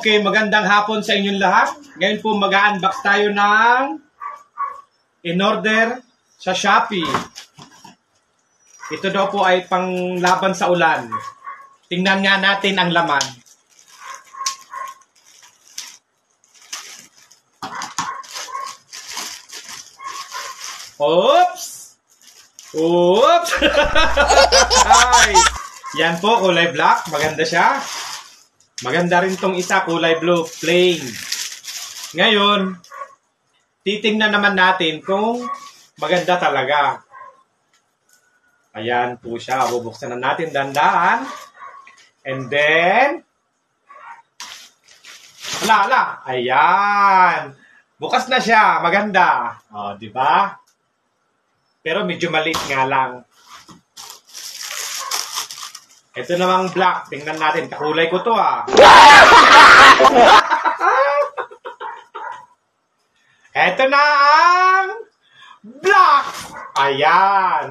Okay, magandang hapon sa inyong lahat. Ngayon po mag-unbox tayo ng in-order sa Shopee. Ito daw po ay panglaban sa ulan. Tingnan nga natin ang laman. Oops! Oops! Yan po, kulay black. Maganda siya. Maganda rin tong isa, kulay blue, plain. Ngayon, titingnan naman natin kung maganda talaga. Ayan po siya. Bubuksan na natin dandan. And then, ala. Ayan. Bukas na siya. Maganda. O, di ba? Pero medyo maliit nga lang. Ito namang black. Tingnan natin. Kakulay ko to Ito na ang black. Ayan.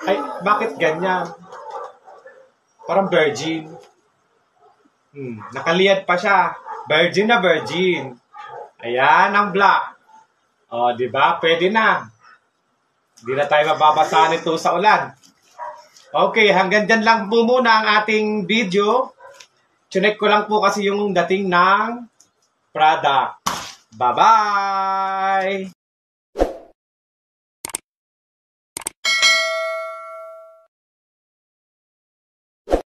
Ay, bakit ganyan? Parang virgin. Nakaliyad pa siya. Virgin na virgin. Ayan ang black. O, di ba? Pwede na. Hindi na tayo mababasa nito sa ulan. Okay, hanggang dyan lang po muna ang ating video. Chinek ko lang po kasi yung dating ng product. Bye-bye!